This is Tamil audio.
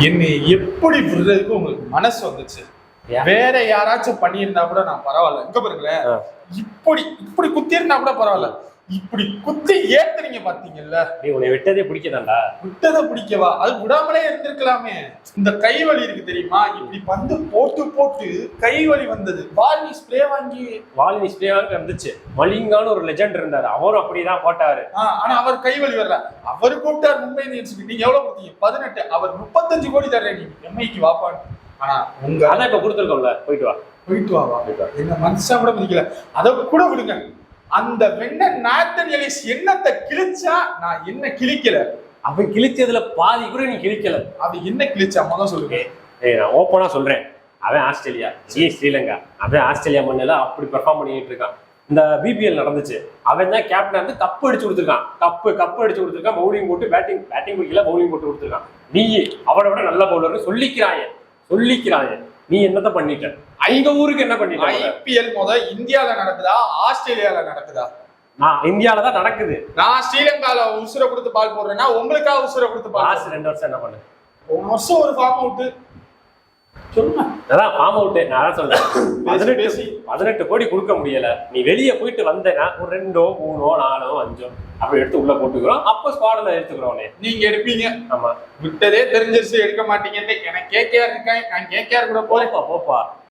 என்னை எப்படி விடுறதுக்கு உங்களுக்கு மனசு வந்துச்சு? வேற யாராச்சும் பண்ணியிருந்தா கூட நான் பரவாயில்ல. இங்க பாருங்களேன், இப்படி இப்படி குத்தி இருந்தா கூட பரவாயில்ல. இப்படி குத்தி ஏத்துறீங்க பாத்தீங்கல்ல, நீ உன்னை விட்டதே பிடிக்கதாண்டா. விட்டதை பிடிக்கவா? அது விடாமலே இருந்திருக்கலாமே. இந்த கை வலி இருக்கு தெரியுமா? இப்படி பந்து போட்டு போட்டு கை வலி வந்தது. வால்னி ஸ்ப்ரே வாங்கி வந்துச்சு. மலிங்கான்னு ஒரு லெஜெண்ட் இருந்தாரு, அவரும் அப்படிதான் போட்டாரு. ஆனா அவர் கை வலி வரல. அவரு கூப்பிட்டார் மும்பை இந்தியன்ஸுக்கு. நீங்க எவ்வளவு கொடுத்தீங்க? 18. அவர் 35 கோடி தர்றேன், நீங்க எம்ஐக்கு வாப்பான்னு. ஆனா உங்க அதான் இப்ப கொடுத்துருக்கோம்ல, போயிட்டு வா போயிட்டு வா. என்ன மனுஷன் கூட மதிக்கல. அதை கூட விடுங்க. அந்த வெண்ண நாத்தன் எலிஸ் எண்ணத்தை கிழிச்சா, நான் என்ன கிழிக்கல. அவன் கிழிச்சதுல பாதி கூட நீ கிழிக்கல. அது என்ன கிழிச்சா முதல் சொல்லுங்க. நான் ஓப்பனா சொல்றேன், அவன் ஆஸ்திரேலியா, ஸ்ரீலங்கா, அவன் ஆஸ்திரேலியா மண்ணில அப்படி பெர்ஃபார்ம் பண்ணிட்டு இருக்கான். இந்த பிபிஎல் நடந்துச்சு, அவன் தான் கேப்டன் வந்து கப்பு அடிச்சு கொடுத்துருக்கான். கப்பு அடிச்சு கொடுத்துருக்கான். பவுலிங் போட்டு பேட்டிங் பிடிக்கல, பவுலிங் போட்டு கொடுத்துருக்கான். நீ அவனை விட நல்ல பவுலர்னு சொல்லிக்கிறாங்க. நீ என்னத்த பண்ணிட்ட? எங்க ஊருக்கு என்ன பண்ணிட்ட? ஐபிஎல் இந்தியால நடக்குதா ஆஸ்திரேலியால நடக்குதா? நான் இந்தியால தான் நடக்குது. நான் ஸ்ரீலங்கால உசுர கொடுத்து பால் போடுறேன்னா உங்களுக்காக உசுர கொடுத்து பால். 2 வருஷம் என்ன பண்ணு? ஒரு வருஷம் ஒரு ஃபார்ம் அவுட் சொல்லுங்க. அதான் ஃபார்ம் அவுட். நான் தான் சொல்றேன், 18 கோடி கொடுக்க முடியல. நீ வெளியே போயிட்டு வந்தேன்னா ஒரு 2, 3, 4, 5 அப்படி எடுத்து உள்ள போட்டுக்கிறோம். அப்ப ஸ்குவாட்ல எடுத்துக்கிறோம். நீங்க எடுப்பீங்க. ஆமா, விட்டதே தெரிஞ்சிருச்சு, எடுக்க மாட்டீங்கன்னு. எனக்கு கேகேஆர் இருக்கேன், நான் கேகேஆர் கூட போப்பா